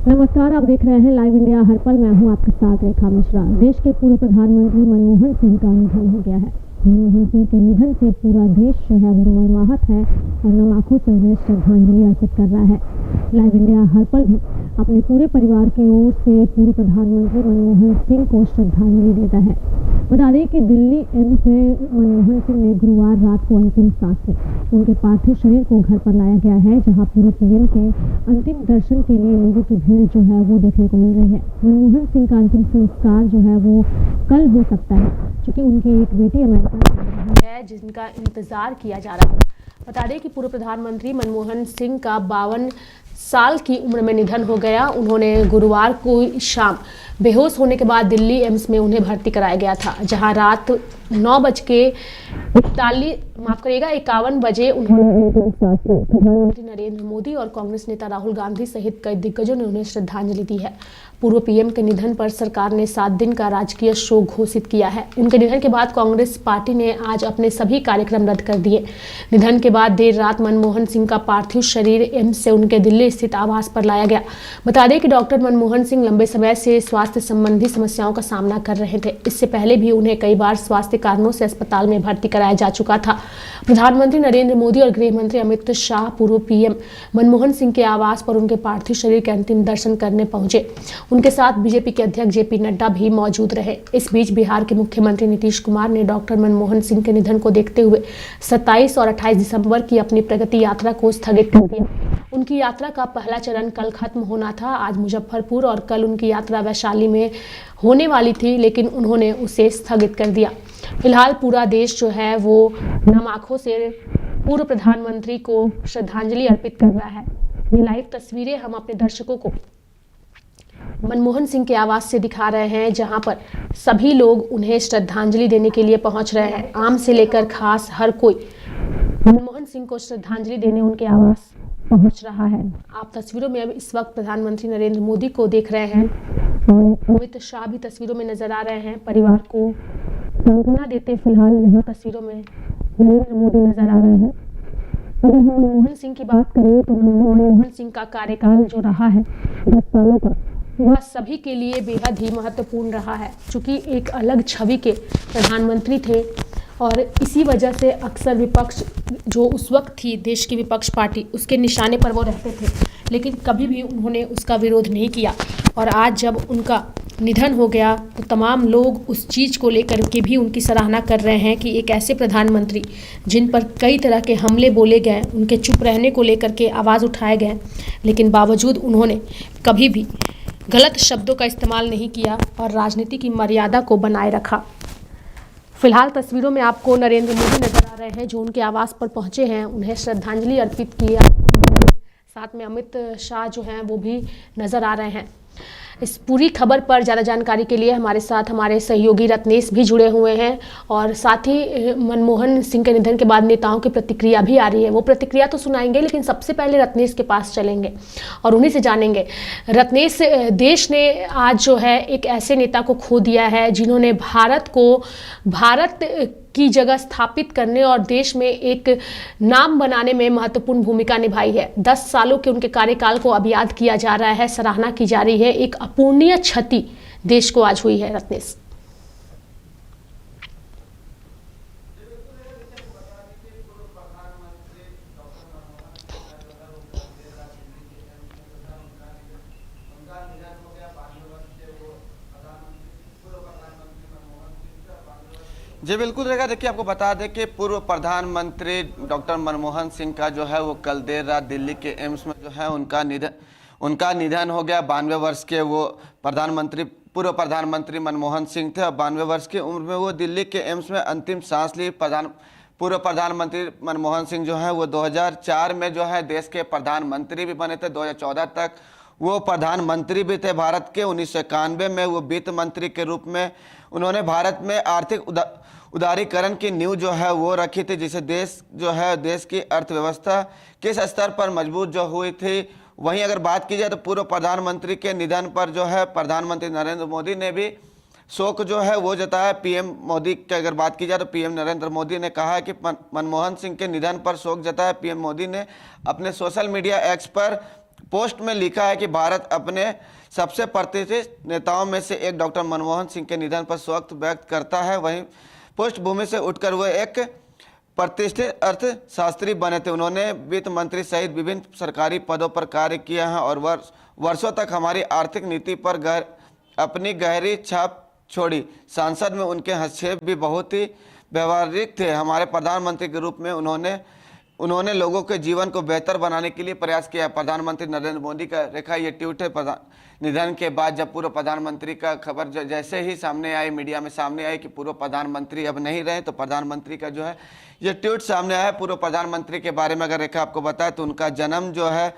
नमस्कार, आप देख रहे हैं लाइव इंडिया हर पल। मैं हूं आपके साथ रेखा मिश्रा। देश के पूर्व प्रधानमंत्री मनमोहन सिंह का निधन हो गया है। मनमोहन सिंह के निधन से पूरा देश जो है वो मर्माहत है और नम आंखों से उन्हें श्रद्धांजलि अर्पित कर रहा है। लाइव इंडिया हर पल भी अपने पूरे परिवार की ओर से पूर्व प्रधानमंत्री मनमोहन सिंह को श्रद्धांजलि देता है। बता दें कि दिल्ली एम्स में मनमोहन सिंह ने गुरुवार रात को अंतिम सांस ली। उनके पार्थिव शरीर को घर पर लाया गया है, जहां पूर्व पीएम के अंतिम दर्शन के लिए लोगों की भीड़ जो है वो देखने को मिल रही है। मनमोहन सिंह का अंतिम संस्कार जो है वो कल हो सकता है, क्योंकि उनकी एक बेटी अमेरिका में है जिनका इंतजार किया जा रहा है। बता दें कि पूर्व प्रधानमंत्री मनमोहन सिंह का 52 साल की उम्र में निधन हो गया। उन्होंने गुरुवार को शाम बेहोश होने के बाद दिल्ली एम्स में उन्हें भर्ती कराया गया था, जहां रात 9:51 बजे उन्होंने प्रधानमंत्री नरेंद्र मोदी और कांग्रेस नेता राहुल गांधी सहित कई दिग्गजों ने उन्हें श्रद्धांजलि दी है। पूर्व पीएम के निधन पर सरकार ने 7 दिन का राजकीय शोक घोषित किया है। उनके निधन के बाद कांग्रेस पार्टी ने आज अपने सभी कार्यक्रम रद्द कर दिए। निधन के बाद देर रात मनमोहन सिंह का पार्थिव शरीर एम्स से उनके दिल्ली स्थित आवास पर लाया गया। बता दें कि डॉक्टर मनमोहन सिंह लंबे समय से स्वास्थ्य संबंधी समस्याओं का सामना कर रहे थे। इससे पहले भी उन्हें कई बार स्वास्थ्य कारणों से अस्पताल में भर्ती कराया जा चुका था। प्रधानमंत्री नरेंद्र मोदी और गृह मंत्री अमित शाह पूर्व पीएम मनमोहन सिंह के आवास पर उनके पार्थिव शरीर के अंतिम दर्शन करने पहुंचे। उनके साथ बीजेपी के अध्यक्ष जेपी नड्डा भी मौजूद रहे। इस बीच बिहार के मुख्यमंत्री नीतीश कुमार ने डॉक्टर मनमोहन सिंह के निधन को देखते हुए 27 और 28 दिसंबर की अपनी प्रगति यात्रा को स्थगित कर दिया। उनकी यात्रा का पहला चरण कल खत्म होना था। आज मुजफ्फरपुर और कल उनकी यात्रा वैशाली में होने वाली थी, लेकिन उन्होंने उसे स्थगित कर दिया। फिलहाल पूरा देश जो है वो नम आंखों से पूर्व प्रधानमंत्री को श्रद्धांजलि अर्पित कर रहा है। ये लाइव तस्वीरें हम अपने दर्शकों को मनमोहन सिंह के आवास से दिखा रहे हैं, जहां पर सभी लोग उन्हें श्रद्धांजलि देने के लिए पहुंच रहे हैं। आम से लेकर खास हर कोई मनमोहन सिंह को श्रद्धांजलि देने उनके आवास पहुंच रहा है। आप तस्वीरों में अब इस वक्त प्रधानमंत्री नरेंद्र मोदी को देख रहे हैं और अमित शाह भी तस्वीरों में नजर आ रहे हैं। परिवार को सांत्वना देते फिलहाल यहाँ तस्वीरों में नरेंद्र मोदी नजर आ रहे हैं। अगर हम मनमोहन सिंह की बात करें तो मनमोहन सिंह का कार्यकाल जो रहा है 10 सालों का, वह सभी के लिए बेहद ही महत्वपूर्ण रहा है, क्योंकि एक अलग छवि के प्रधानमंत्री थे और इसी वजह से अक्सर विपक्ष जो उस वक्त थी देश की विपक्ष पार्टी, उसके निशाने पर वो रहते थे, लेकिन कभी भी उन्होंने उसका विरोध नहीं किया। और आज जब उनका निधन हो गया तो तमाम लोग उस चीज़ को लेकर के भी उनकी सराहना कर रहे हैं कि एक ऐसे प्रधानमंत्री जिन पर कई तरह के हमले बोले गए, उनके चुप रहने को लेकर के आवाज़ उठाए गए, लेकिन बावजूद उन्होंने कभी भी गलत शब्दों का इस्तेमाल नहीं किया और राजनीति की मर्यादा को बनाए रखा। फिलहाल तस्वीरों में आपको नरेंद्र मोदी नजर आ रहे हैं, जो उनके आवास पर पहुंचे हैं, उन्हें श्रद्धांजलि अर्पित किया। साथ में अमित शाह जो हैं वो भी नजर आ रहे हैं। इस पूरी खबर पर ज़्यादा जानकारी के लिए हमारे साथ हमारे सहयोगी रत्नेश भी जुड़े हुए हैं और साथ ही मनमोहन सिंह के निधन के बाद नेताओं की प्रतिक्रिया भी आ रही है। वो प्रतिक्रिया तो सुनाएंगे, लेकिन सबसे पहले रत्नेश के पास चलेंगे और उन्हीं से जानेंगे। रत्नेश, देश ने आज जो है एक ऐसे नेता को खो दिया है जिन्होंने भारत की जगह स्थापित करने और देश में एक नाम बनाने में महत्वपूर्ण भूमिका निभाई है। 10 सालों के उनके कार्यकाल को अब याद किया जा रहा है, सराहना की जा रही है। एक अपूरणीय क्षति देश को आज हुई है। रत्नेश, जी बिल्कुल रहेगा। देखिए, आपको बता दें कि पूर्व प्रधानमंत्री डॉक्टर मनमोहन सिंह का जो है वो कल देर रात दिल्ली के एम्स में जो है उनका निधन हो गया। 92 वर्ष के वो पूर्व प्रधानमंत्री मनमोहन सिंह थे और 92 वर्ष की उम्र में वो दिल्ली के एम्स में अंतिम सांस ली। पूर्व प्रधानमंत्री मनमोहन सिंह जो है वो 2004 में जो है देश के प्रधानमंत्री भी बने थे। 2014 तक वो प्रधानमंत्री भी थे भारत के। 1991 में वो वित्त मंत्री के रूप में उन्होंने भारत में आर्थिक उदारीकरण की नींव जो है वो रखी थी, जिसे देश की अर्थव्यवस्था किस स्तर पर मजबूत जो हुई थी। वहीं अगर बात की जाए तो पूर्व प्रधानमंत्री के निधन पर जो है प्रधानमंत्री नरेंद्र मोदी ने भी शोक जो है वो जताया। पीएम मोदी की अगर बात की जाए तो पीएम नरेंद्र मोदी ने कहा है कि मनमोहन सिंह के निधन पर शोक जताया। पीएम मोदी ने अपने सोशल मीडिया एक्स पर पोस्ट में लिखा है कि भारत अपने सबसे प्रतिष्ठित नेताओं में से एक डॉक्टर मनमोहन सिंह के निधन पर शोक व्यक्त करता है। वहीं पृष्ठभूमि से उठकर वो एक प्रतिष्ठित अर्थशास्त्री बने थे। उन्होंने वित्त मंत्री सहित विभिन्न सरकारी पदों पर कार्य किया है और वर्षों तक हमारी आर्थिक नीति पर अपनी गहरी छाप छोड़ी। संसद में उनके हस्तक्षेप भी बहुत ही व्यवहारिक थे। हमारे प्रधानमंत्री के रूप में उन्होंने लोगों के जीवन को बेहतर बनाने के लिए प्रयास किया। प्रधानमंत्री नरेंद्र मोदी का रेखा ये ट्वीट है निधन के बाद, जब पूर्व प्रधानमंत्री का खबर जैसे ही सामने आई, मीडिया में सामने आई कि पूर्व प्रधानमंत्री अब नहीं रहे, तो प्रधानमंत्री का जो है ये ट्वीट सामने आया। पूर्व प्रधानमंत्री के बारे में अगर रेखा आपको बताए तो उनका जन्म जो है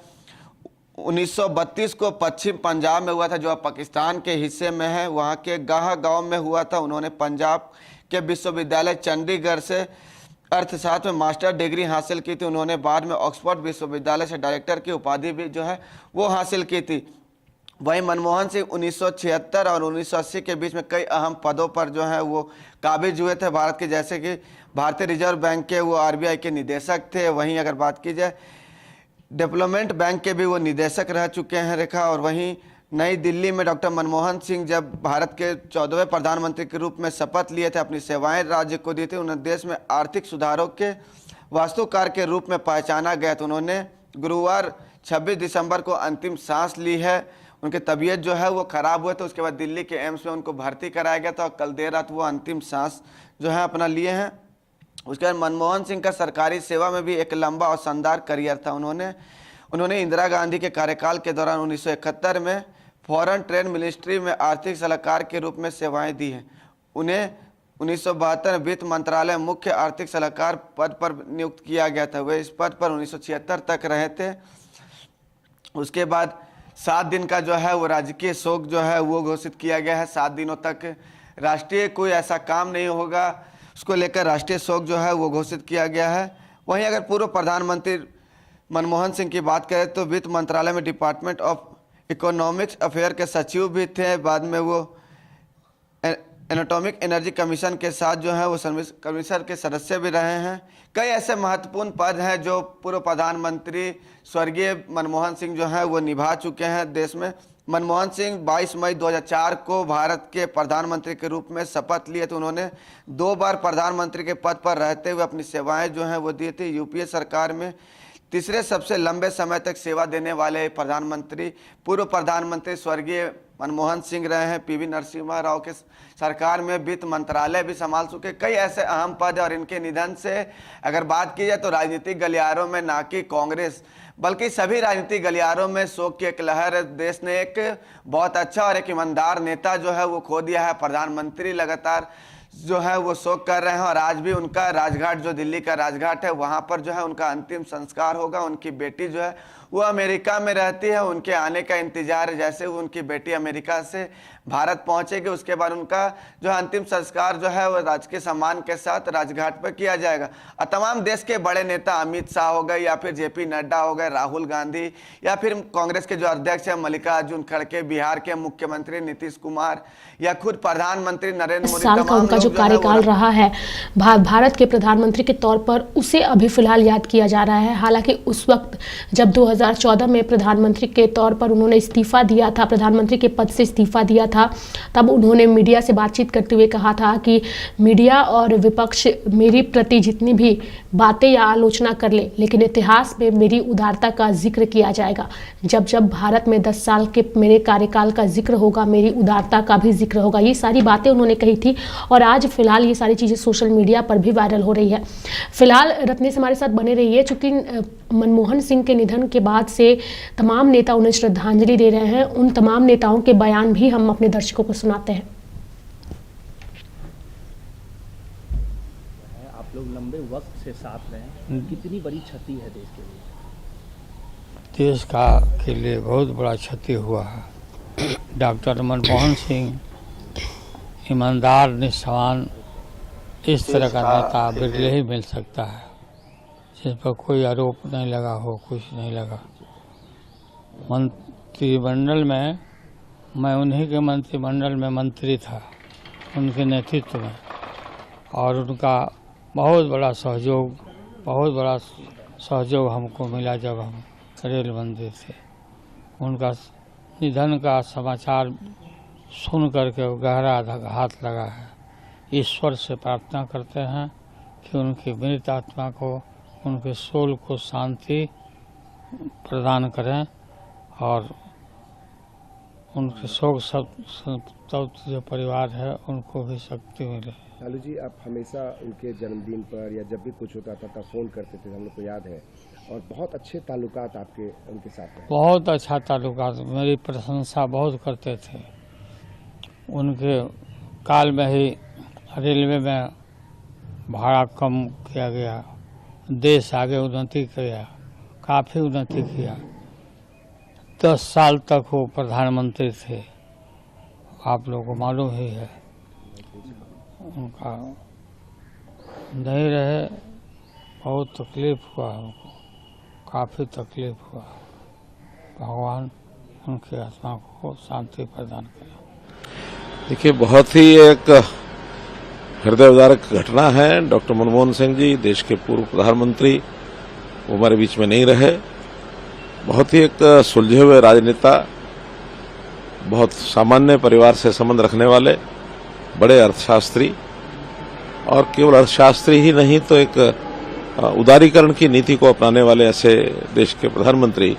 1932 को पश्चिम पंजाब में हुआ था, जो अब पाकिस्तान के हिस्से में है। वहाँ के गाह गांव में हुआ था। उन्होंने पंजाब के विश्वविद्यालय चंडीगढ़ से अर्थशास्त्र में मास्टर डिग्री हासिल की थी। उन्होंने बाद में ऑक्सफोर्ड विश्वविद्यालय से डायरेक्टर की उपाधि भी जो है वो हासिल की थी। वहीं मनमोहन सिंह 1976 और 1980 के बीच में कई अहम पदों पर जो है वो काबिज हुए थे भारत के, जैसे कि भारतीय रिजर्व बैंक के वो RBI के निदेशक थे। वहीं अगर बात की जाए डेवलपमेंट बैंक के भी वो निदेशक रह चुके हैं रेखा। और वहीं नई दिल्ली में डॉक्टर मनमोहन सिंह जब भारत के 14वें प्रधानमंत्री के रूप में शपथ लिए थे, अपनी सेवाएं राज्य को दी थी। उन्हें देश में आर्थिक सुधारों के वास्तुकार के रूप में पहचाना गया। तो उन्होंने गुरुवार 26 दिसंबर को अंतिम सांस ली है। उनकी तबीयत जो है वो खराब हुई, तो उसके बाद दिल्ली के एम्स में उनको भर्ती कराया गया था और कल देर रात वो अंतिम सांस जो है अपना लिए हैं। उसके बाद मनमोहन सिंह का सरकारी सेवा में भी एक लंबा और शानदार करियर था। उन्होंने इंदिरा गांधी के कार्यकाल के दौरान 1971 में फॉरेन ट्रेड मिनिस्ट्री में आर्थिक सलाहकार के रूप में सेवाएं दी हैं। उन्हें 1972 में वित्त मंत्रालय मुख्य आर्थिक सलाहकार पद पर नियुक्त किया गया था। वे इस पद पर 1976 तक रहे थे। उसके बाद 7 दिन का जो है वो राजकीय शोक जो है वो घोषित किया गया है। 7 दिनों तक राष्ट्रीय कोई ऐसा काम नहीं होगा, उसको लेकर राष्ट्रीय शोक जो है वो घोषित किया गया है। वहीं अगर पूर्व प्रधानमंत्री मनमोहन सिंह की बात करें तो वित्त मंत्रालय में डिपार्टमेंट ऑफ इकोनॉमिक्स अफेयर के सचिव भी थे। बाद में वो एटॉमिक एनर्जी कमीशन के साथ जो है वो कमीशन के सदस्य भी रहे हैं। कई ऐसे महत्वपूर्ण पद हैं जो पूर्व प्रधानमंत्री स्वर्गीय मनमोहन सिंह जो है वो निभा चुके हैं देश में। मनमोहन सिंह 22 मई 2004 को भारत के प्रधानमंत्री के रूप में शपथ लिए थे। उन्होंने 2 बार प्रधानमंत्री के पद पर रहते हुए अपनी सेवाएं जो हैं वो दी थी। यूपीए सरकार में तीसरे सबसे लंबे समय तक सेवा देने वाले प्रधानमंत्री पूर्व प्रधानमंत्री स्वर्गीय मनमोहन सिंह रहे हैं। PV नरसिम्हा राव के सरकार में वित्त मंत्रालय भी संभाल चुके। कई ऐसे अहम पद और इनके निधन से अगर बात की जाए तो राजनीतिक गलियारों में ना कि कांग्रेस बल्कि सभी राजनीतिक गलियारों में शोक की एक लहर। देश ने एक बहुत अच्छा और एक ईमानदार नेता जो है वो खो दिया है। प्रधानमंत्री लगातार जो है वो शोक कर रहे हैं और आज भी उनका राजघाट, जो दिल्ली का राजघाट है, वहाँ पर जो है उनका अंतिम संस्कार होगा। उनकी बेटी जो है वो अमेरिका में रहती है, उनके आने का इंतजार है। जैसे उनकी बेटी अमेरिका से भारत पहुंचेगी उसके बाद उनका जो अंतिम संस्कार जो है वो राजकीय सम्मान के साथ राजघाट पर किया जाएगा। और तमाम देश के बड़े नेता अमित शाह हो गए या फिर JP नड्डा हो गए, राहुल गांधी या फिर कांग्रेस के जो अध्यक्ष है मल्लिकार्जुन खड़गे, बिहार के मुख्यमंत्री नीतीश कुमार या खुद प्रधानमंत्री नरेंद्र मोदी, साल का उनका जो कार्यकाल रहा है भारत के प्रधानमंत्री के तौर पर, उसे अभी फिलहाल याद किया जा रहा है। हालांकि उस वक्त जब 2014 में प्रधानमंत्री के तौर पर उन्होंने इस्तीफा दिया था, प्रधानमंत्री के पद से इस्तीफा दिया था, तब उन्होंने मीडिया से बातचीत करते हुए कहा था कि मीडिया और विपक्ष मेरी प्रति जितनी भी बातें या आलोचना कर ले, लेकिन इतिहास में मेरी उदारता का जिक्र किया जाएगा। जब जब भारत में 10 साल के मेरे कार्यकाल का जिक्र होगा, मेरी उदारता का भी जिक्र होगा। ये सारी बातें उन्होंने कही थी और आज फिलहाल ये सारी चीज़ें सोशल मीडिया पर भी वायरल हो रही है। फिलहाल रत्नेश हमारे साथ बने रहिए, चूँकि मनमोहन सिंह के निधन के बाद से तमाम नेता उन्हें श्रद्धांजलि दे रहे हैं। उन तमाम नेताओं के बयान भी हम अपने दर्शकों को सुनाते हैं। आप लोग लंबे वक्त से साथ रहे, कितनी बड़ी क्षति है देश के लिए? देश के लिए बहुत बड़ा क्षति हुआ है। डॉक्टर मनमोहन सिंह ईमानदार, निष्ठावान, इस तरह का नेता बिरले ही मिल सकता है जिस पर कोई आरोप नहीं लगा हो, कुछ नहीं लगा। मंत्रिमंडल में मैं उन्हीं के मंत्रिमंडल में मंत्री था, उनके नेतृत्व में, और उनका बहुत बड़ा सहयोग हमको मिला जब हम रेल मंत्री थे। उनका निधन का समाचार सुन करके गहरा आघात लगा है। ईश्वर से प्रार्थना करते हैं कि उनकी मृत आत्मा को, उनके सोल को शांति प्रदान करें और उनके शोक संतप्त जो परिवार है उनको भी शक्ति मिले। लालू जी, आप हमेशा उनके जन्मदिन पर या जब भी कुछ होता था तब फोन करते थे, हम लोग को याद है, और बहुत अच्छे ताल्लुकात आपके उनके साथ हैं। बहुत अच्छा ताल्लुकात, मेरी प्रशंसा बहुत करते थे। उनके काल में ही रेलवे में भाड़ा कम किया गया, देश आगे उन्नति किया, काफ़ी उन्नति किया। 10 साल तक वो प्रधानमंत्री थे, आप लोगों को मालूम ही है। उनका नहीं रहे, बहुत तकलीफ हुआ हमको, काफ़ी तकलीफ हुआ। भगवान उनकी आत्मा को शांति प्रदान करें। देखिए, बहुत ही एक हृदय उद्धारक घटना है। डॉक्टर मनमोहन सिंह जी, देश के पूर्व प्रधानमंत्री, वो हमारे बीच में नहीं रहे। बहुत ही एक सुलझे हुए राजनेता, बहुत सामान्य परिवार से संबंध रखने वाले, बड़े अर्थशास्त्री, और केवल अर्थशास्त्री ही नहीं तो एक उदारीकरण की नीति को अपनाने वाले ऐसे देश के प्रधानमंत्री।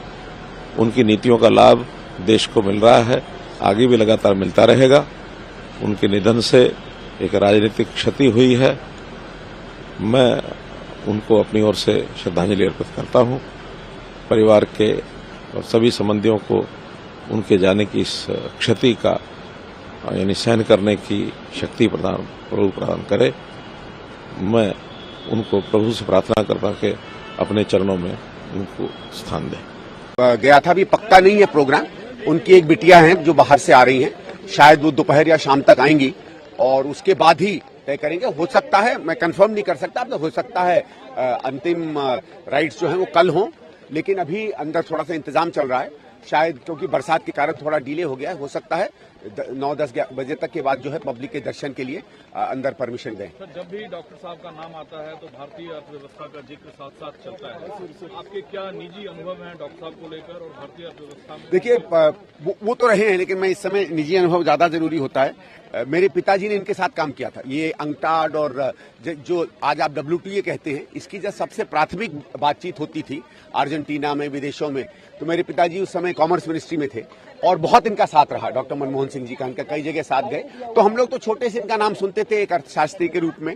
उनकी नीतियों का लाभ देश को मिल रहा है, आगे भी लगातार मिलता रहेगा। उनके निधन से एक राजनीतिक क्षति हुई है। मैं उनको अपनी ओर से श्रद्धांजलि अर्पित करता हूं। परिवार के और सभी संबंधियों को उनके जाने की इस क्षति का यानी सहन करने की शक्ति प्रभु प्रदान करे। मैं उनको प्रभु से प्रार्थना करता कि अपने चरणों में उनको स्थान दे। गया था, भी पक्का नहीं है प्रोग्राम। उनकी एक बिटिया हैं जो बाहर से आ रही हैं, शायद वो दोपहर या शाम तक आएंगी और उसके बाद ही तय करेंगे। हो सकता है, मैं कंफर्म नहीं कर सकता, तो हो सकता है अंतिम राइट्स जो है वो कल हों, लेकिन अभी अंदर थोड़ा सा इंतजाम चल रहा है। शायद क्योंकि बरसात के कारण थोड़ा डिले हो गया है, हो सकता है 9-10 बजे तक के बाद जो है पब्लिक के दर्शन के लिए अंदर परमिशन दें। सर, जब भी डॉक्टर साहब का नाम आता है तो भारतीय अर्थव्यवस्था का जिक्र साथ साथ चलता है। आपके क्या निजी अनुभव हैं डॉक्टर साहब को लेकर और भारतीय अर्थव्यवस्था में? देखिए, वो तो रहे हैं, लेकिन मैं इस समय निजी अनुभव ज्यादा जरूरी होता है। मेरे पिताजी ने इनके साथ काम किया था। ये अंकटाड और जो आज आप WTA कहते हैं, इसकी जब सबसे प्राथमिक बातचीत होती थी अर्जेंटीना में, विदेशों में, तो मेरे पिताजी उस समय कॉमर्स मिनिस्ट्री में थे और बहुत इनका साथ रहा डॉक्टर मनमोहन सिंह जी का। इनका कई जगह साथ गए, तो हम लोग तो छोटे से इनका नाम सुनते थे एक अर्थशास्त्री के रूप में।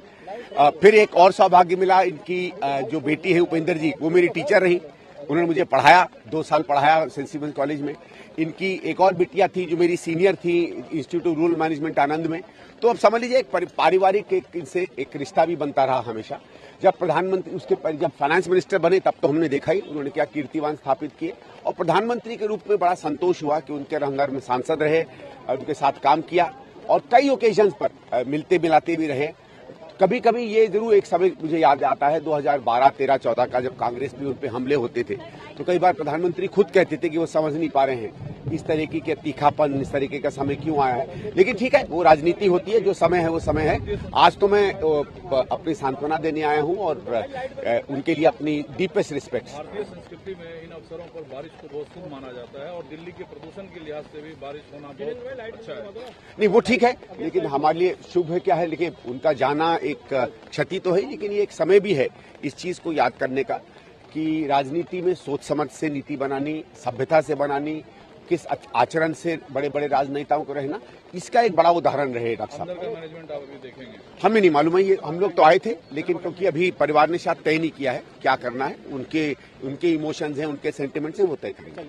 फिर एक और सौभाग्य मिला, इनकी जो बेटी है उपेंद्र जी, वो मेरी टीचर रही। उन्होंने मुझे पढ़ाया, 2 साल पढ़ाया सेंट स्टीफेंस कॉलेज में। इनकी एक और बिटिया थी जो मेरी सीनियर थी इंस्टीट्यूट ऑफ रूरल मैनेजमेंट आनंद में। तो अब समझ लीजिए एक पारिवारिक इनसे एक रिश्ता भी बनता रहा हमेशा। जब प्रधानमंत्री जब फाइनेंस मिनिस्टर बने तब तो हमने देखा ही उन्होंने क्या कीर्तिमान स्थापित किए, और प्रधानमंत्री के रूप में बड़ा संतोष हुआ कि उनके रंगर में सांसद रहे, उनके साथ काम किया और कई ओकेजन्स पर मिलते मिलाते भी रहे। कभी कभी ये जरूर एक समय मुझे याद आता है 2012, 13, 14 का, जब कांग्रेस में उन पे हमले होते थे, तो कई बार प्रधानमंत्री खुद कहते थे कि वो समझ नहीं पा रहे हैं इस तरीके के तीखापन, इस तरीके का समय क्यों आया है। लेकिन ठीक है, वो राजनीति होती है, जो समय है वो समय है। आज तो मैं अपनी सांत्वना देने आया हूँ और उनके लिए अपनी डीपेस्ट रिस्पेक्ट। भारतीय संस्कृति में इन अवसरों पर बारिश को बहुत शुभ माना जाता है और दिल्ली के प्रदूषण के लिहाज से भी बारिश होना बहुत अच्छा है। नहीं, वो ठीक है, लेकिन हमारे लिए शुभ है क्या है, लेकिन उनका जाना एक क्षति तो है, लेकिन ये एक समय भी है इस चीज को याद करने का कि राजनीति में सोच समझ से नीति बनानी, सभ्यता से बनानी, किस आचरण से बड़े बड़े राजनेताओं को रहना, इसका एक बड़ा उदाहरण रहे डॉक्टर साहब। मैनेजमेंट आप अभी देखेंगे? हमें नहीं मालूम है, ये हम लोग तो आए थे, लेकिन क्योंकि अभी परिवार ने शायद तय नहीं किया है क्या करना है, उनके इमोशंस हैं, उनके सेंटिमेंट्स हैं, वो तय करेंगे।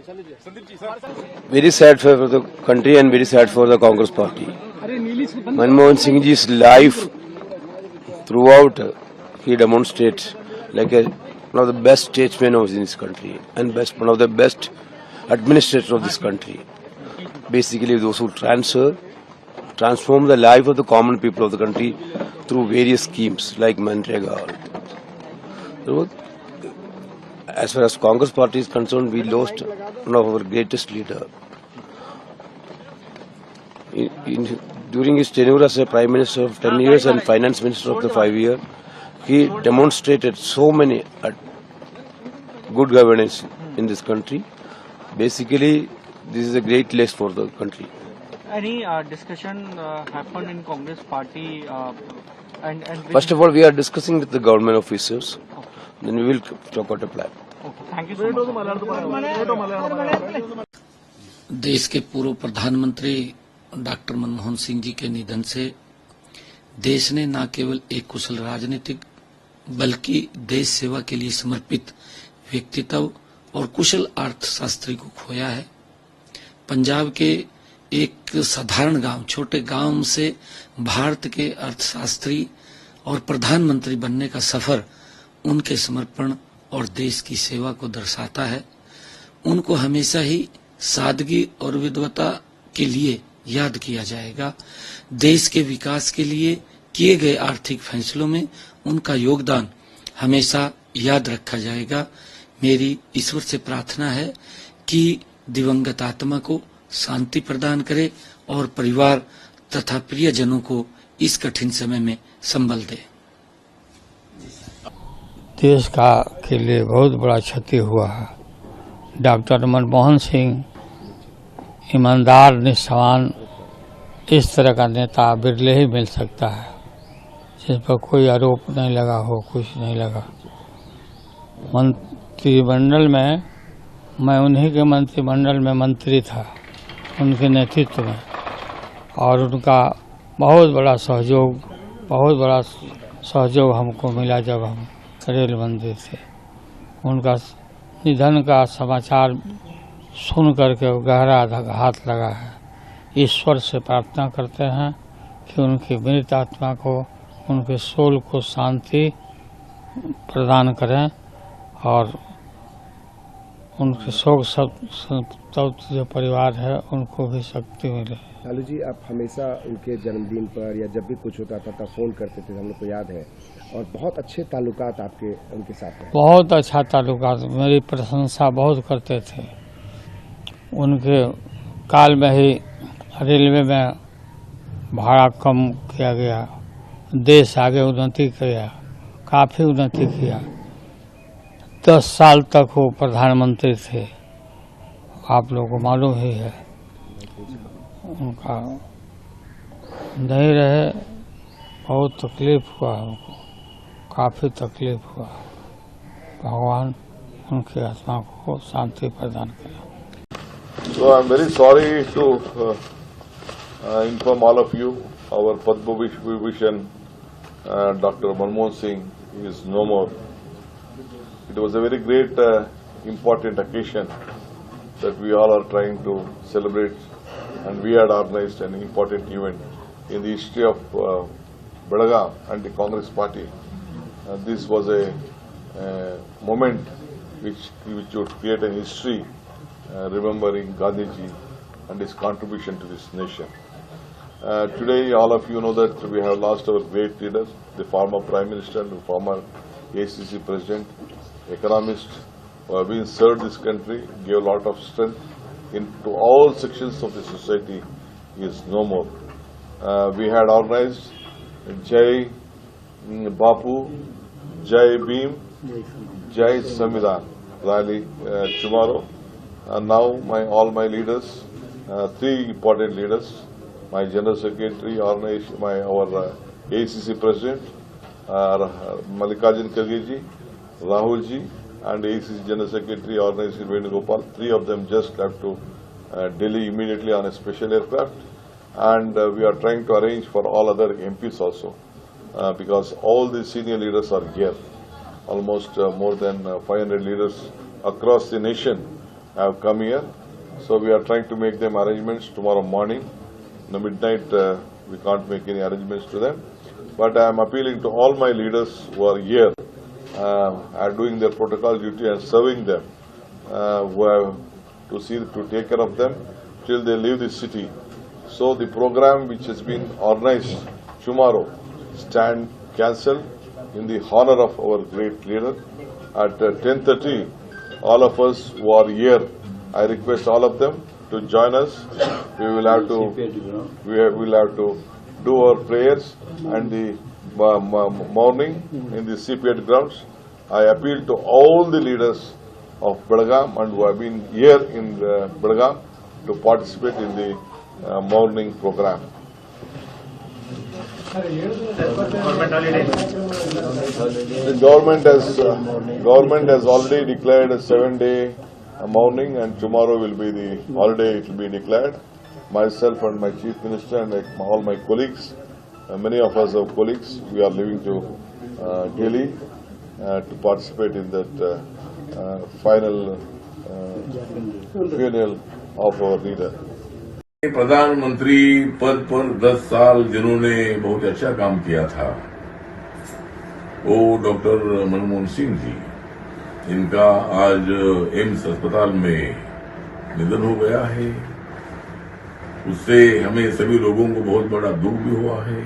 Very sad for the country and very sad for the Congress party. Manmohan Singh ji's life throughout he demonstrates like one of the best statesmen of this country and one of the best administrators of this country. Basically, those who transform the life of the common people of the country through various schemes like Manrega. So, as far as Congress party is concerned, we lost one of our greatest leader. During his tenure as a Prime Minister of 10 years and Finance Minister of the 5 years, he demonstrated so many good governance in this country. Basically, this is a great list for the country. Any discussion happened in Congress party and First of all, we are discussing with the government officers. Then we will talk about a plan. okay, thank you so much. देश के पूर्व प्रधानमंत्री doctor Manmohan Singh ji के निधन से देश ने न केवल एक कुशल राजनीतिक बल्कि देश सेवा के लिए समर्पित व्यक्तित्व और कुशल अर्थशास्त्री को खोया है। पंजाब के एक साधारण गांव, छोटे गांव से भारत के अर्थशास्त्री और प्रधानमंत्री बनने का सफर उनके समर्पण और देश की सेवा को दर्शाता है। उनको हमेशा ही सादगी और विद्वता के लिए याद किया जाएगा। देश के विकास के लिए किए गए आर्थिक फैसलों में उनका योगदान हमेशा याद रखा जाएगा। मेरी ईश्वर से प्रार्थना है कि दिवंगत आत्मा को शांति प्रदान करे और परिवार तथा प्रियजनों को इस कठिन समय में संबल दे। देश का के लिए बहुत बड़ा क्षति हुआ है। डॉक्टर मनमोहन सिंह ईमानदार, निष्ठावान, इस तरह का नेता बिरले ही मिल सकता है जिस पर कोई आरोप नहीं लगा हो, कुछ नहीं लगा। मंत्रिमंडल में मैं उन्हीं के मंत्रिमंडल में मंत्री था, उनके नेतृत्व में, और उनका बहुत बड़ा सहयोग हमको मिला जब हम रेल मंत्री थे। उनका निधन का समाचार सुन करके गहरा आघात लगा है। ईश्वर से प्रार्थना करते हैं कि उनकी मृत आत्मा को, उनके सोल को शांति प्रदान करें और उनके शोक संतप्त जो परिवार है उनको भी शक्ति मिले। लालू जी, आप हमेशा उनके जन्मदिन पर या जब भी कुछ होता था तब फोन करते थे, हम लोग को याद है, और बहुत अच्छे ताल्लुकात आपके उनके साथ हैं। बहुत अच्छा ताल्लुकात, मेरी प्रशंसा बहुत करते थे। उनके काल में ही रेलवे में भाड़ा कम किया गया, देश आगे उन्नति किया, काफ़ी उन्नति किया। 10 साल तक वो प्रधानमंत्री थे, आप लोगों को मालूम ही है। उनका नहीं रहे, बहुत तकलीफ हुआ हमको, काफ़ी तकलीफ हुआ। भगवान उनकी आत्मा को शांति प्रदान करे। So I'm very sorry to inform all of you, our Padma Vibhushan Dr. Manmohan Singh is no more. It was a very great, important occasion that we all are trying to celebrate, and we had organized an important event in the history of Belagavi and the Congress Party. This was a moment which would create a history remembering Gandhiji and his contribution to this nation. Today, all of you know that we have lost our great leader, the former Prime Minister, the former ACC President, economist, who have been served this country, gave a lot of strength into all sections of the society. He is no more. We had organized Jai Bapu, Jai Bhim, Jai Samvidhan rally tomorrow. And now all my leaders, 3 important leaders, my General Secretary, our ACC President, Mallikarjun Kharge ji, Rahul ji, and ACC General Secretary, Organization Venugopal, 3 of them just left to Delhi immediately on a special aircraft. And we are trying to arrange for all other MPs also, because all the senior leaders are here. Almost more than 500 leaders across the nation have come here. So we are trying to make them arrangements tomorrow morning. In the midnight, we can't make any arrangements to them. But I am appealing to all my leaders who are here, are doing their protocol duty and serving them, who have to take care of them till they leave the city. So the program which has been organized tomorrow stand cancelled in the honor of our great leader. At 10:30, all of us who are here, I request all of them to join us. We will have to do our prayers and the morning in the CPAT grounds. I appeal to all the leaders of Belagavi and who have been here in Belagavi to participate in the morning program. The government has already declared a 7-day morning, and tomorrow will be the holiday. It will be declared. Myself and my chief minister and all my colleagues, many of us are colleagues, we are leaving to Delhi to participate in that final funeral of our leader. प्रधानमंत्री पद पर 10 साल जिन्होंने बहुत अच्छा काम किया था, वो डॉक्टर मनमोहन सिंह जी, इनका आज एम्स अस्पताल में निधन हो गया है। उससे हमें सभी लोगों को बहुत बड़ा दुख भी हुआ है।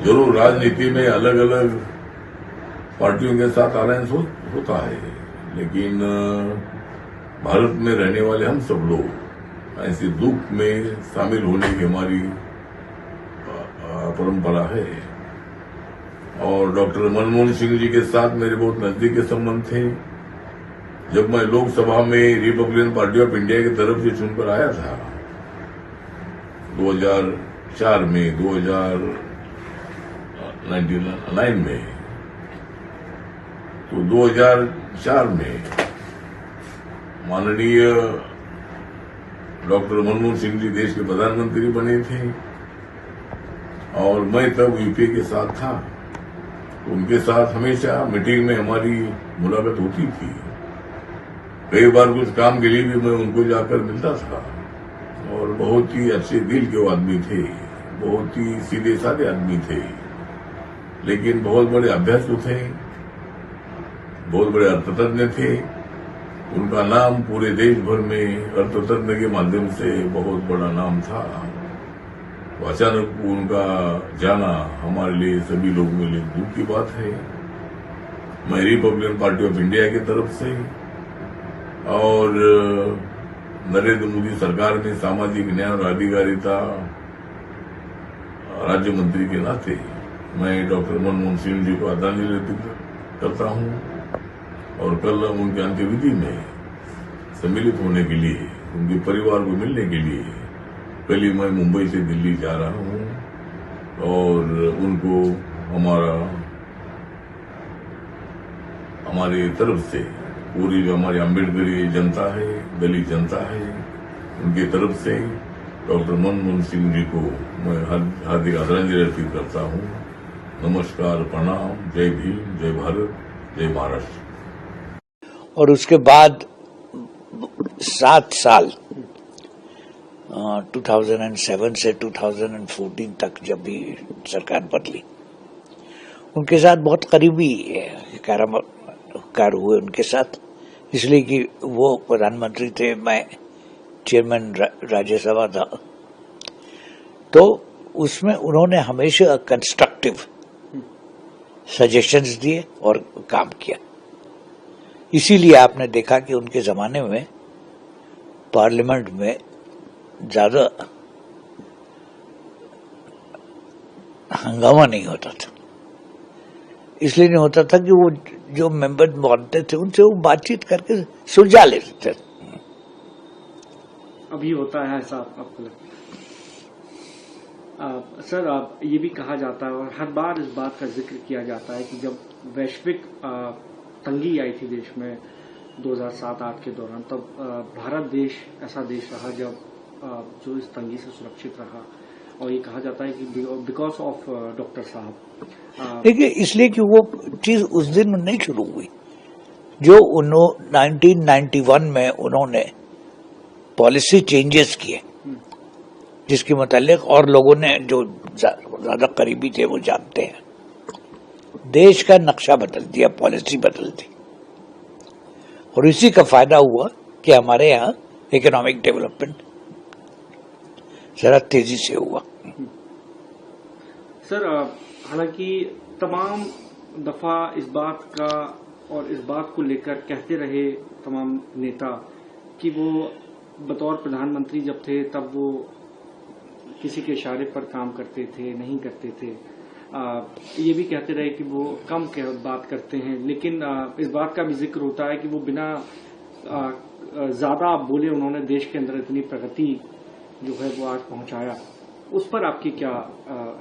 जरूर राजनीति में अलग अलग पार्टियों के साथ अलायंस होता है, लेकिन भारत में रहने वाले हम सब लोग ऐसे दुख में शामिल होने की हमारी परंपरा है। और डॉक्टर मनमोहन सिंह जी के साथ मेरे बहुत नजदीकी संबंध थे। जब मैं लोकसभा में रिपब्लिकन पार्टी ऑफ इंडिया की तरफ से चुनकर आया था 2004 में, 2009 में, तो 2004 में माननीय डॉक्टर मनमोहन सिंह जी देश के प्रधानमंत्री बने थे और मैं तब यूपीए के साथ था। उनके साथ हमेशा मीटिंग में हमारी मुलाकात होती थी। कई बार कुछ काम के लिए भी मैं उनको जाकर मिलता था और बहुत ही अच्छे दिल के वो आदमी थे, बहुत ही सीधे साधे आदमी थे, लेकिन बहुत बड़े अभ्यस्त थे, बहुत बड़े अर्थतज्ञ थे। उनका नाम पूरे देश भर में अर्थतज्ञ के माध्यम से बहुत बड़ा नाम था। तो अचानक उनका जाना हमारे लिए, सभी लोगों के लिए दुख की बात है। मैं रिपब्लिकन पार्टी ऑफ इंडिया की तरफ से और नरेंद्र मोदी सरकार में सामाजिक न्याय और अधिकारिता राज्य मंत्री के नाते मैं डॉक्टर मनमोहन सिंह जी को श्रद्धांजलि अर्पित करता हूं और कल उनके अंत्यविधि में सम्मिलित होने के लिए, उनके परिवार को मिलने के लिए कल ही मैं मुंबई से दिल्ली जा रहा हूं और उनको हमारी तरफ से पूरी जो हमारी अम्बेडकरी जनता है, दलित जनता है, उनकी तरफ से डॉक्टर मनमोहन सिंह जी को मैं हार्दिक श्रद्धांजलि अर्पित करता हूं। नमस्कार, प्रणाम, जय भीम, जय भारत, जय महाराष्ट्र। और उसके बाद 7 साल 2007 से 2014 तक जब भी सरकार बदली, उनके साथ बहुत करीबी कार हुए उनके साथ, इसलिए कि वो प्रधानमंत्री थे, मैं चेयरमैन राज्यसभा था। तो उसमें उन्होंने हमेशा कंस्ट्रक्टिव सजेशंस दिए और काम किया। इसीलिए आपने देखा कि उनके जमाने में पार्लियामेंट में ज्यादा हंगामा नहीं होता था। इसलिए नहीं होता था कि वो जो मेंबर बनते थे उनसे वो बातचीत करके सुलझा लेते थे। अभी होता है ऐसा आपको लगता है? सर, ये भी कहा जाता है और हर बार इस बात का जिक्र किया जाता है कि जब वैश्विक तंगी आई थी देश में 2007-8 के दौरान, तब भारत देश ऐसा देश रहा जब जो इस तंगी से सुरक्षित रहा। और ये कहा जाता है कि बिकॉज ऑफ डॉक्टर साहब। देखिए, इसलिए कि वो चीज उस दिन नहीं शुरू हुई जो 1991 में उन्होंने पॉलिसी चेंजेस किए, जिसके मुतालिक और लोगों ने जो ज्यादा करीबी थे वो जानते हैं, देश का नक्शा बदल दिया, पॉलिसी बदल दी। और इसी का फायदा हुआ कि हमारे यहाँ इकोनॉमिक डेवलपमेंट जरा तेजी से हुआ। सर, हालांकि तमाम दफा इस बात का और इस बात को लेकर कहते रहे तमाम नेता कि वो बतौर प्रधानमंत्री जब थे तब वो किसी के इशारे पर काम करते थे, नहीं करते थे। ये भी कहते रहे कि वो कम बात करते हैं, लेकिन इस बात का भी जिक्र होता है कि वो बिना ज्यादा आप बोले उन्होंने देश के अंदर इतनी प्रगति जो है वो आज पहुंचाया, उस पर आपकी क्या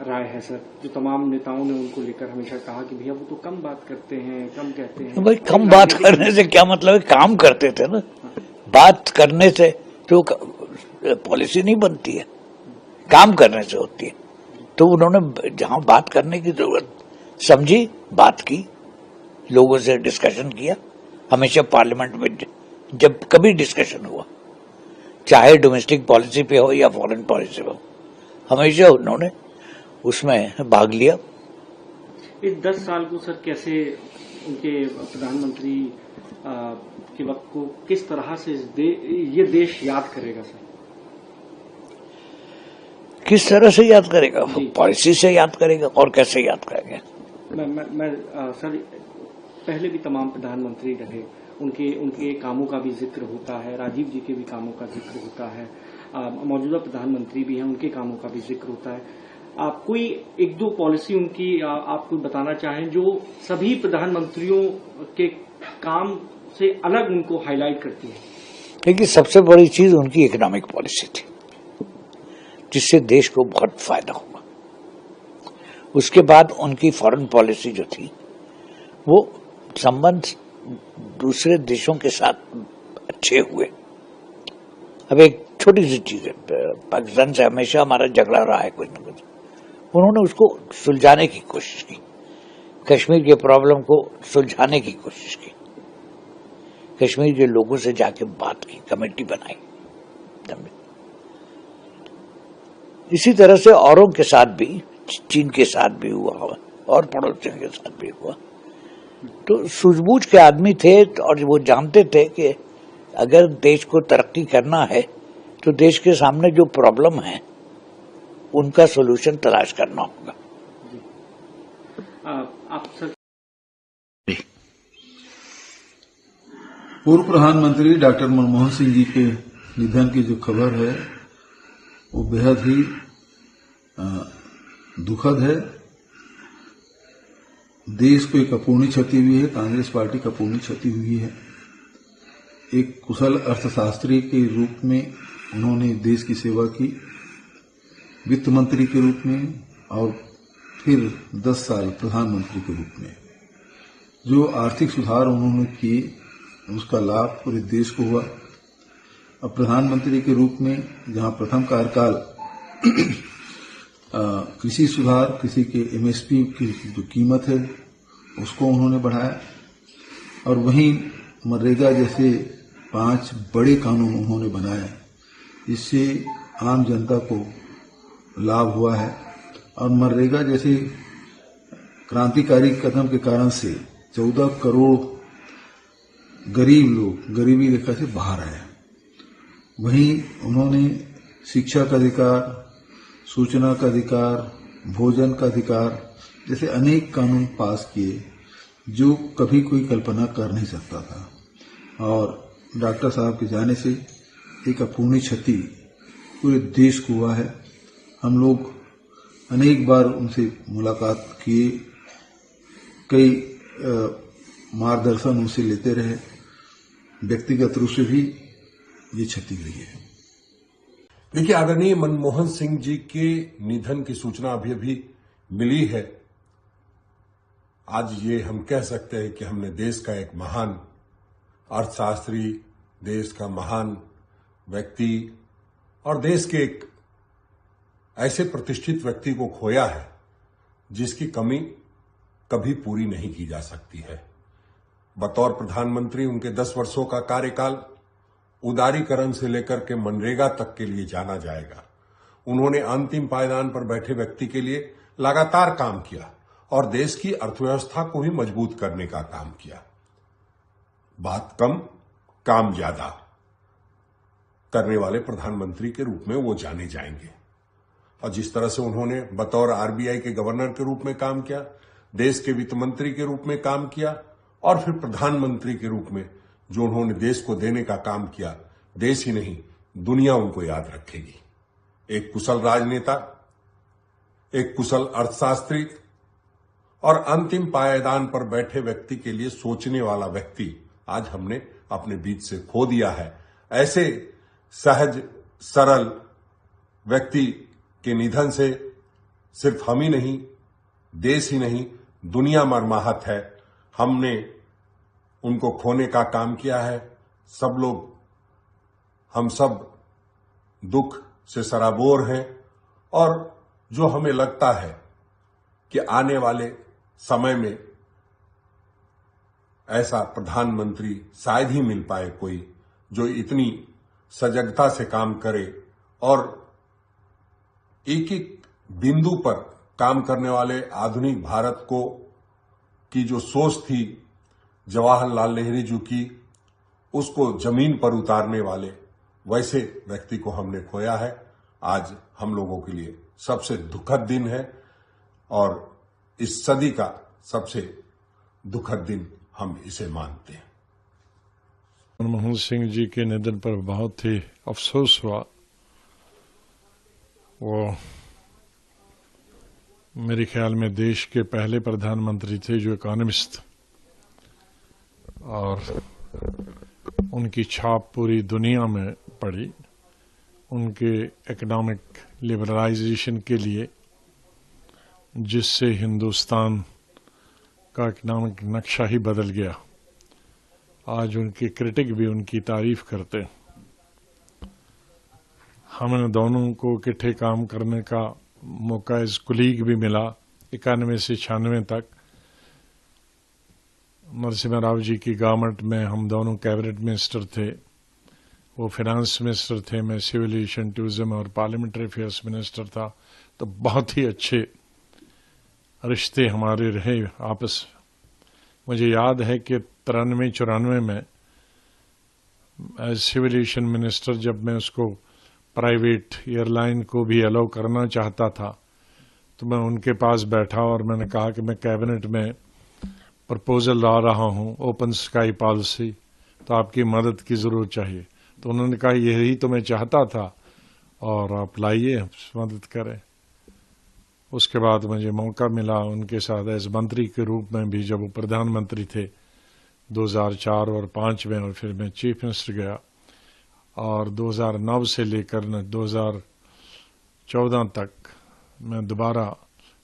राय है सर? जो तमाम नेताओं ने उनको लेकर हमेशा कहा कि भैया वो तो कम बात करते हैं, कम कहते हैं। भाई कम बात करने से क्या मतलब है, काम करते थे ना। बात करने से तो पॉलिसी नहीं बनती है, काम करने से होती है। तो उन्होंने जहां बात करने की जरूरत समझी, बात की, लोगों से डिस्कशन किया। हमेशा पार्लियामेंट में जब कभी डिस्कशन हुआ, चाहे डोमेस्टिक पॉलिसी पे हो या फॉरेन पॉलिसी पे हो, हमेशा उन्होंने उसमें भाग लिया। इस 10 साल को सर कैसे उनके प्रधानमंत्री के वक्त को किस तरह से ये देश याद करेगा सर? किस तरह से याद करेगा? पॉलिसी से याद करेगा, और कैसे याद करेंगे? मैं सर पहले भी तमाम प्रधानमंत्री रहे, उनके कामों का भी जिक्र होता है, राजीव जी के भी कामों का जिक्र होता है, मौजूदा प्रधानमंत्री भी हैं, उनके कामों का भी जिक्र होता है। आप कोई एक दो पॉलिसी उनकी आप कोई बताना चाहें जो सभी प्रधानमंत्रियों के काम से अलग उनको हाईलाइट करती है? देखिए, सबसे बड़ी चीज उनकी इकोनॉमिक पॉलिसी थी, जिससे देश को बहुत फायदा हुआ। उसके बाद उनकी फॉरेन पॉलिसी जो थी, वो संबंध दूसरे देशों के साथ अच्छे हुए। अब एक छोटी सी चीज है, पाकिस्तान से हमेशा हमारा झगड़ा रहा है कुछ न कुछ, उन्होंने उसको सुलझाने की कोशिश की, कश्मीर के प्रॉब्लम को सुलझाने की कोशिश की, कश्मीर के लोगों से जाके बात की, कमेटी बनाई। इसी तरह से औरों के साथ भी, चीन के साथ भी हुआ और पड़ोसियों के साथ भी हुआ। तो सूझबूझ के आदमी थे और वो जानते थे कि अगर देश को तरक्की करना है तो देश के सामने जो प्रॉब्लम है उनका सॉल्यूशन तलाश करना होगा। आप सर पूर्व प्रधानमंत्री डॉक्टर मनमोहन सिंह जी के निधन की जो खबर है वो बेहद ही दुखद है। देश को एक अपूर्णी क्षति हुई है, कांग्रेस पार्टी का अपूर्णी क्षति हुई है। एक कुशल अर्थशास्त्री के रूप में उन्होंने देश की सेवा की, वित्त मंत्री के रूप में, और फिर 10 साल प्रधानमंत्री के रूप में। जो आर्थिक सुधार उन्होंने किए उसका लाभ पूरे देश को हुआ। अब प्रधानमंत्री के रूप में जहां प्रथम कार्यकाल कृषि सुधार, कृषि के एमएसपी की जो कीमत है उसको उन्होंने बढ़ाया, और वहीं मनरेगा जैसे 5 बड़े कानून उन्होंने बनाए, जिससे आम जनता को लाभ हुआ है। और मनरेगा जैसे क्रांतिकारी कदम के कारण से 14 करोड़ गरीब लोग गरीबी रेखा से बाहर आए। वहीं उन्होंने शिक्षा का अधिकार, सूचना का अधिकार, भोजन का अधिकार जैसे अनेक कानून पास किए जो कभी कोई कल्पना कर नहीं सकता था। और डॉक्टर साहब के जाने से एक अपूर्णी क्षति पूरे देश को हुआ है। हम लोग अनेक बार उनसे मुलाकात किए, कई मार्गदर्शन उनसे लेते रहे, व्यक्तिगत रूप से भी ये क्षति हुई है। देखिए, आदरणीय मनमोहन सिंह जी के निधन की सूचना अभी अभी मिली है। आज ये हम कह सकते हैं कि हमने देश का एक महान अर्थशास्त्री, देश का महान व्यक्ति और देश के एक ऐसे प्रतिष्ठित व्यक्ति को खोया है जिसकी कमी कभी पूरी नहीं की जा सकती है। बतौर प्रधानमंत्री उनके 10 वर्षों का कार्यकाल उदारीकरण से लेकर के मनरेगा तक के लिए जाना जाएगा। उन्होंने अंतिम पायदान पर बैठे व्यक्ति के लिए लगातार काम किया और देश की अर्थव्यवस्था को भी मजबूत करने का काम किया। बात कम, काम ज्यादा करने वाले प्रधानमंत्री के रूप में वो जाने जाएंगे। और जिस तरह से उन्होंने बतौर आरबीआई के गवर्नर के रूप में काम किया, देश के वित्त मंत्री के रूप में काम किया और फिर प्रधानमंत्री के रूप में जो उन्होंने देश को देने का काम किया, देश ही नहीं दुनिया उनको याद रखेगी। एक कुशल राजनेता, एक कुशल अर्थशास्त्री और अंतिम पायदान पर बैठे व्यक्ति के लिए सोचने वाला व्यक्ति आज हमने अपने बीच से खो दिया है। ऐसे सहज सरल व्यक्ति के निधन से सिर्फ हम ही नहीं, देश ही नहीं, दुनिया मर्माहत है। हमने उनको खोने का काम किया है। सब लोग, हम सब दुख से सराबोर हैं और जो हमें लगता है कि आने वाले समय में ऐसा प्रधानमंत्री शायद ही मिल पाए कोई जो इतनी सजगता से काम करे और एक एक बिंदु पर काम करने वाले आधुनिक भारत को की जो सोच थी जवाहरलाल नेहरू जी की, उसको जमीन पर उतारने वाले वैसे व्यक्ति को हमने खोया है। आज हम लोगों के लिए सबसे दुखद दिन है और इस सदी का सबसे दुखद दिन हम इसे मानते हैं। मनमोहन सिंह जी के निधन पर बहुत ही अफसोस हुआ। वो मेरे ख्याल में देश के पहले प्रधानमंत्री थे जो इकोनॉमिस्ट, और उनकी छाप पूरी दुनिया में पड़ी। उनके इकोनॉमिक लिबरलाइजेशन के लिए, जिससे हिंदुस्तान का इकोनॉमिक नक्शा ही बदल गया। आज उनके क्रिटिक भी उनकी तारीफ करते। हमें दोनों को इकट्ठे काम करने का मौका एज कुलीग भी मिला 91 से 96 तक। नरसिम्हा राव जी की गवर्नमेंट में हम दोनों कैबिनेट मिनिस्टर थे। वो फाइनेंस मिनिस्टर थे, मैं सिविल एविएशन, टूरिज्म और पार्लियामेंट्री अफेयर्स मिनिस्टर था। तो बहुत ही अच्छे रिश्ते हमारे रहे आपस। मुझे याद है कि 93-94 में एज सिविल एविएशन मिनिस्टर जब मैं उसको प्राइवेट एयरलाइन को भी अलाउ करना चाहता था, तो मैं उनके पास बैठा और मैंने कहा कि मैं कैबिनेट में प्रपोजल ला रहा हूं ओपन स्काई पॉलिसी, तो आपकी मदद की जरूरत चाहिए। तो उन्होंने कहा यही तो मैं चाहता था और आप लाइए, मदद करें। उसके बाद मुझे मौका मिला उनके साथ एज मंत्री के रूप में भी, जब वो प्रधानमंत्री थे 2004 और 2005 में, और फिर मैं चीफ मिनिस्टर गया। और 2009 से लेकर 2014 तक मैं दोबारा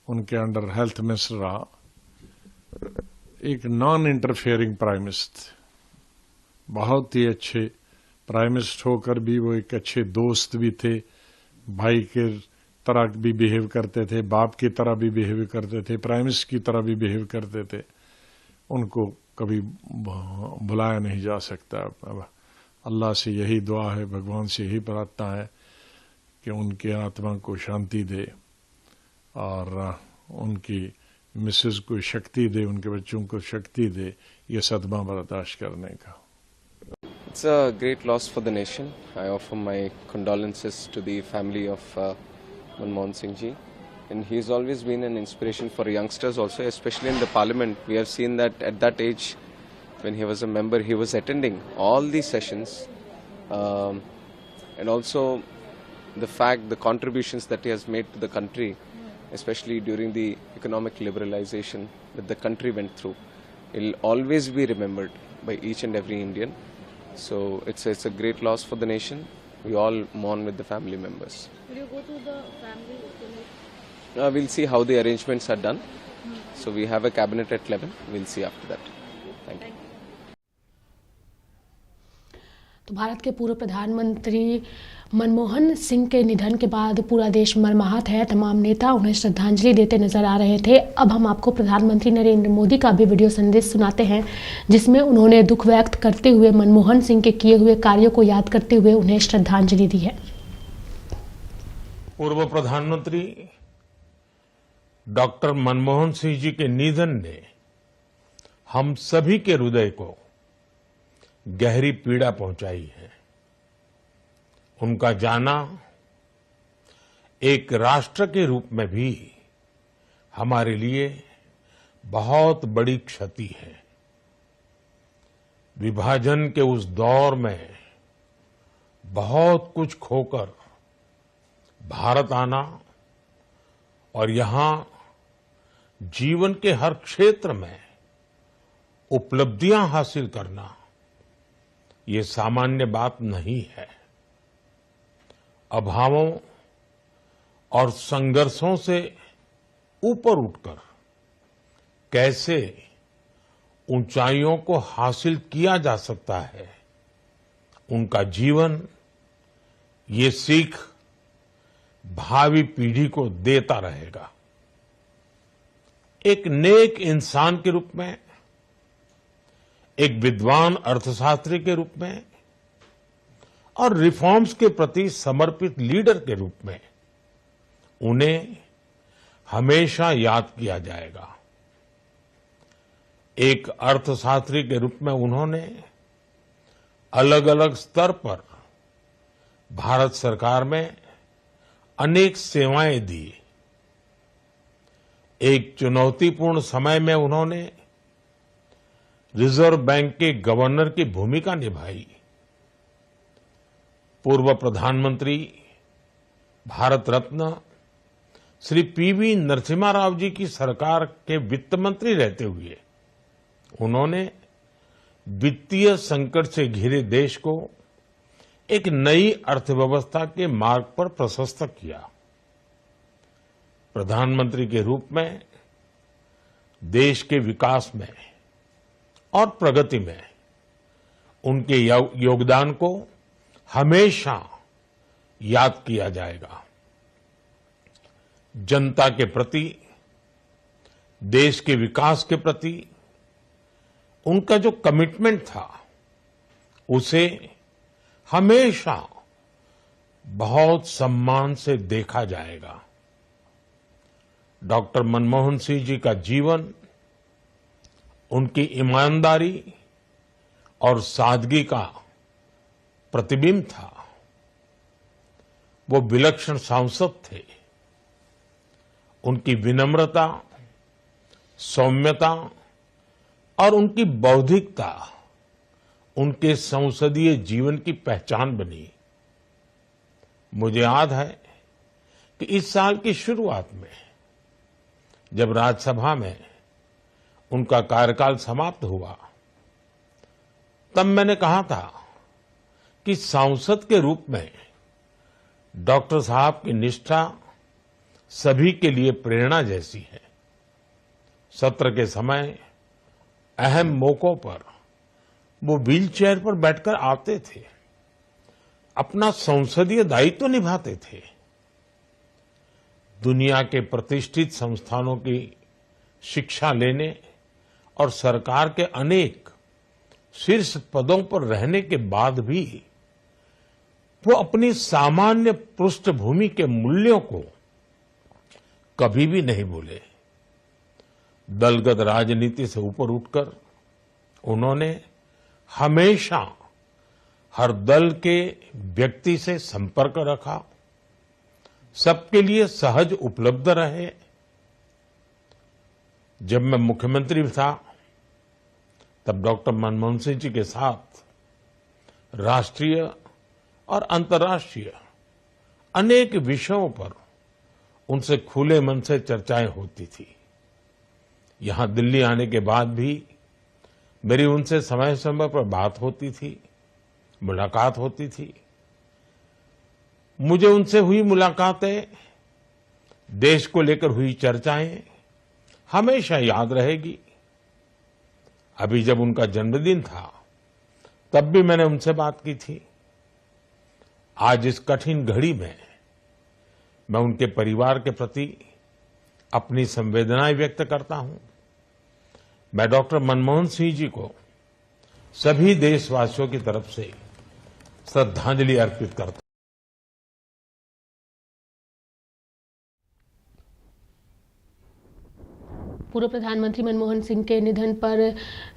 उनके अंडर हेल्थ मिनिस्टर रहा। एक नॉन इंटरफेयरिंग प्राइम मिनिस्टर, बहुत ही अच्छे प्राइम मिनिस्टर होकर भी वो एक अच्छे दोस्त भी थे। भाई के तरह भी बिहेव करते थे, बाप की तरह भी बिहेव करते थे, प्राइम मिनिस्टर की तरह भी बिहेव करते थे। उनको कभी भुलाया नहीं जा सकता। अल्लाह से यही दुआ है, भगवान से यही प्रार्थना है कि उनकी आत्मा को शांति दे और उनकी मिसेज को शक्ति दे, उनके बच्चों को शक्ति दे ये सदमा बर्दाश्त करने का। It's a great loss for the nation. I offer my condolences to the family of Manmohan Singh ji, and he's always been an inspiration for youngsters also, especially in the parliament. We have seen that at that age, when he was a member, he was attending all the sessions, and also the fact, the contributions that he has made to the country, especially during the economic liberalization that the country went through, will always be remembered by each and every Indian. So it's a great loss for the nation. We all mourn with the family members. Will you go to the family? We'll see how the arrangements are done. So we have a cabinet at 11. We'll see after that. Thank you. तो भारत के पूर्व प्रधानमंत्री मनमोहन सिंह के निधन के बाद पूरा देश मर्माहत है। तमाम नेता उन्हें श्रद्धांजलि देते नजर आ रहे थे। अब हम आपको प्रधानमंत्री नरेंद्र मोदी का भी वीडियो संदेश सुनाते हैं, जिसमें उन्होंने दुख व्यक्त करते हुए मनमोहन सिंह के किए हुए कार्यों को याद करते हुए उन्हें श्रद्धांजलि दी है। पूर्व प्रधानमंत्री डॉक्टर मनमोहन सिंह जी के निधन ने हम सभी के हृदय को गहरी पीड़ा पहुंचाई है। उनका जाना एक राष्ट्र के रूप में भी हमारे लिए बहुत बड़ी क्षति है। विभाजन के उस दौर में बहुत कुछ खोकर भारत आना और यहां जीवन के हर क्षेत्र में उपलब्धियां हासिल करना, ये सामान्य बात नहीं है। अभावों और संघर्षों से ऊपर उठकर कैसे ऊंचाइयों को हासिल किया जा सकता है, उनका जीवन ये सीख भावी पीढ़ी को देता रहेगा। एक नेक इंसान के रूप में, एक विद्वान अर्थशास्त्री के रूप में और रिफॉर्म्स के प्रति समर्पित लीडर के रूप में उन्हें हमेशा याद किया जाएगा। एक अर्थशास्त्री के रूप में उन्होंने अलग अलग स्तर पर भारत सरकार में अनेक सेवाएं दी। एक चुनौतीपूर्ण समय में उन्होंने रिजर्व बैंक के गवर्नर की भूमिका निभाई। पूर्व प्रधानमंत्री भारत रत्न श्री पीवी नरसिम्हा राव जी की सरकार के वित्त मंत्री रहते हुए उन्होंने वित्तीय संकट से घिरे देश को एक नई अर्थव्यवस्था के मार्ग पर प्रशस्त किया। प्रधानमंत्री के रूप में देश के विकास में और प्रगति में उनके योगदान को हमेशा याद किया जाएगा। जनता के प्रति, देश के विकास के प्रति उनका जो कमिटमेंट था, उसे हमेशा बहुत सम्मान से देखा जाएगा। डॉक्टर मनमोहन सिंह जी का जीवन उनकी ईमानदारी और सादगी का प्रतिबिंब था। वो विलक्षण सांसद थे। उनकी विनम्रता, सौम्यता और उनकी बौद्धिकता उनके संसदीय जीवन की पहचान बनी। मुझे याद है कि इस साल की शुरुआत में जब राज्यसभा में उनका कार्यकाल समाप्त हुआ, तब मैंने कहा था कि सांसद के रूप में डॉक्टर साहब की निष्ठा सभी के लिए प्रेरणा जैसी है। सत्र के समय अहम मौकों पर वो व्हीलचेयर पर बैठकर आते थे, अपना संसदीय दायित्व निभाते थे। दुनिया के प्रतिष्ठित संस्थानों की शिक्षा लेने और सरकार के अनेक शीर्ष पदों पर रहने के बाद भी वो अपनी सामान्य पृष्ठभूमि के मूल्यों को कभी भी नहीं भूले। दलगत राजनीति से ऊपर उठकर उन्होंने हमेशा हर दल के व्यक्ति से संपर्क रखा, सबके लिए सहज उपलब्ध रहे। जब मैं मुख्यमंत्री था, तब डॉक्टर मनमोहन सिंह जी के साथ राष्ट्रीय और अंतर्राष्ट्रीय अनेक विषयों पर उनसे खुले मन से चर्चाएं होती थी। यहां दिल्ली आने के बाद भी मेरी उनसे समय समय पर बात होती थी, मुलाकात होती थी। मुझे उनसे हुई मुलाकातें, देश को लेकर हुई चर्चाएं हमेशा याद रहेगी। अभी जब उनका जन्मदिन था, तब भी मैंने उनसे बात की थी। आज इस कठिन घड़ी में मैं उनके परिवार के प्रति अपनी संवेदनाएं व्यक्त करता हूं। मैं डॉक्टर मनमोहन सिंह जी को सभी देशवासियों की तरफ से श्रद्धांजलि अर्पित करता हूं। पूर्व प्रधानमंत्री मनमोहन सिंह के निधन पर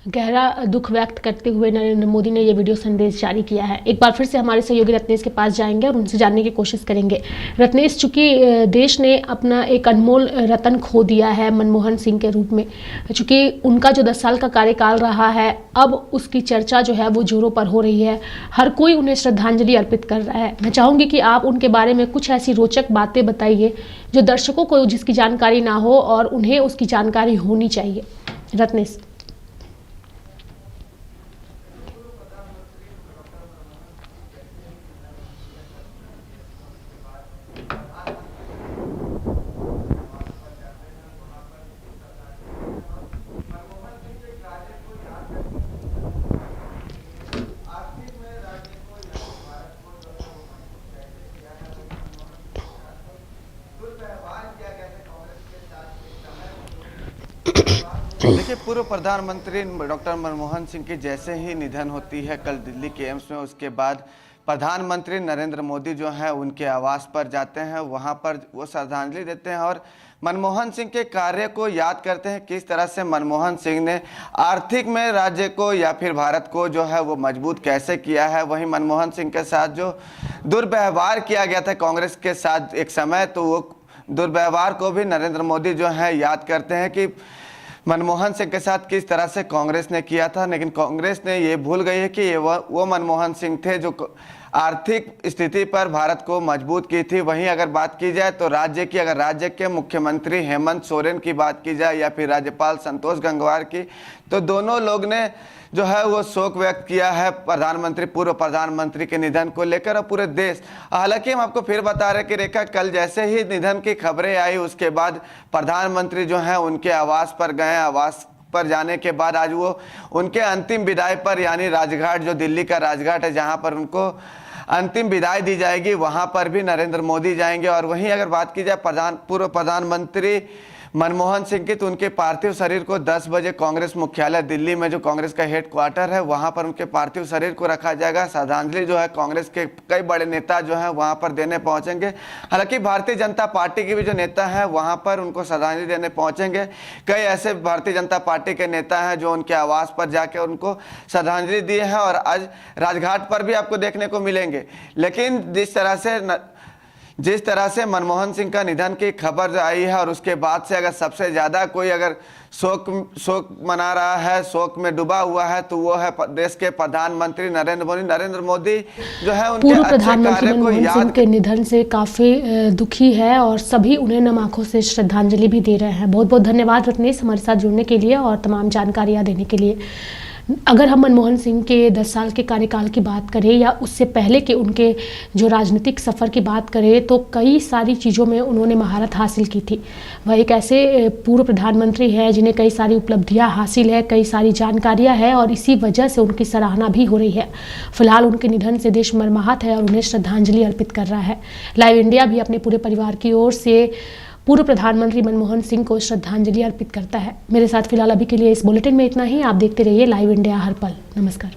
गहरा दुख व्यक्त करते हुए नरेंद्र मोदी ने यह वीडियो संदेश जारी किया है। एक बार फिर से हमारे सहयोगी रत्नेश के पास जाएंगे और उनसे जानने की कोशिश करेंगे। रत्नेश, चूंकि देश ने अपना एक अनमोल रतन खो दिया है मनमोहन सिंह के रूप में, चूंकि उनका जो 10 साल का कार्यकाल रहा है, अब उसकी चर्चा जो है वो जोरों पर हो रही है। हर कोई उन्हें श्रद्धांजलि अर्पित कर रहा है। मैं चाहूंगी कि आप उनके बारे में कुछ ऐसी रोचक बातें बताइए जो दर्शकों को जिसकी जानकारी ना हो और उन्हें उसकी जानकारी होनी चाहिए। रत्नेश। देखिए, पूर्व प्रधानमंत्री डॉक्टर मनमोहन सिंह की जैसे ही निधन होती है कल दिल्ली के एम्स में, उसके बाद प्रधानमंत्री नरेंद्र मोदी जो है उनके आवास पर जाते हैं, वहां पर वो श्रद्धांजलि देते हैं और मनमोहन सिंह के कार्य को याद करते हैं। किस तरह से मनमोहन सिंह ने आर्थिक में राज्य को या फिर भारत को जो है वो मजबूत कैसे किया है। वहीं मनमोहन सिंह के साथ जो दुर्व्यवहार किया गया था कांग्रेस के साथ एक समय, तो वो दुर्व्यवहार को भी नरेंद्र मोदी जो है याद करते हैं कि मनमोहन सिंह के साथ किस तरह से कांग्रेस ने किया था। लेकिन कांग्रेस ने ये भूल गई है कि ये वो मनमोहन सिंह थे जो आर्थिक स्थिति पर भारत को मजबूत की थी। वहीं अगर बात की जाए तो अगर राज्य के मुख्यमंत्री हेमंत सोरेन की बात की जाए या फिर राज्यपाल संतोष गंगवार की, तो दोनों लोग ने जो है वो शोक व्यक्त किया है पूर्व प्रधानमंत्री के निधन को लेकर और पूरे देश। हालांकि हम आपको फिर बता रहे कि रेखा, कल जैसे ही निधन की खबरें आई उसके बाद प्रधानमंत्री जो है उनके आवास पर गए। आवास पर जाने के बाद आज वो उनके अंतिम विदाई पर, यानी राजघाट, जो दिल्ली का राजघाट है जहां पर उनको अंतिम विदाई दी जाएगी, वहां पर भी नरेंद्र मोदी जाएंगे। और वहीं अगर बात की जाए पूर्व प्रधानमंत्री मनमोहन सिंह की, तो उनके पार्थिव शरीर को 10 बजे कांग्रेस मुख्यालय दिल्ली में, जो कांग्रेस का हेडक्वार्टर है, वहां पर उनके पार्थिव शरीर को रखा जाएगा। श्रद्धांजलि जो है कांग्रेस के कई बड़े नेता जो हैं वहां पर देने पहुंचेंगे। हालांकि भारतीय जनता पार्टी के भी जो नेता हैं वहां पर उनको श्रद्धांजलि देने पहुंचेंगे। कई ऐसे भारतीय जनता पार्टी के नेता हैं जो उनके आवास पर जाकर उनको श्रद्धांजलि दिए हैं और आज राजघाट पर भी आपको देखने को मिलेंगे। लेकिन जिस तरह से मनमोहन सिंह का निधन की खबर आई है और उसके बाद से अगर सबसे ज्यादा कोई अगर शोक मना रहा है, शोक में डूबा हुआ है, तो वो है देश के प्रधानमंत्री नरेंद्र मोदी जो है उनके पूर्व अच्छे प्रधानमंत्री कार्य को मनमोहन सिंह के निधन से काफी दुखी है और सभी उन्हें नम आंखों से श्रद्धांजलि भी दे रहे हैं। बहुत बहुत धन्यवाद रत्नेश हमारे साथ जुड़ने के लिए और तमाम जानकारियां देने के लिए। अगर हम मनमोहन सिंह के 10 साल के कार्यकाल की बात करें या उससे पहले के उनके जो राजनीतिक सफ़र की बात करें, तो कई सारी चीज़ों में उन्होंने महारत हासिल की थी। वह एक ऐसे पूर्व प्रधानमंत्री हैं जिन्हें कई सारी उपलब्धियां हासिल है, कई सारी जानकारियां हैं और इसी वजह से उनकी सराहना भी हो रही है। फिलहाल उनके निधन से देश मर्माहत है और उन्हें श्रद्धांजलि अर्पित कर रहा है। लाइव इंडिया भी अपने पूरे परिवार की ओर से पूर्व प्रधानमंत्री मनमोहन सिंह को श्रद्धांजलि अर्पित करता है। मेरे साथ फिलहाल अभी के लिए इस बुलेटिन में इतना ही। आप देखते रहिए लाइव इंडिया हर पल। नमस्कार।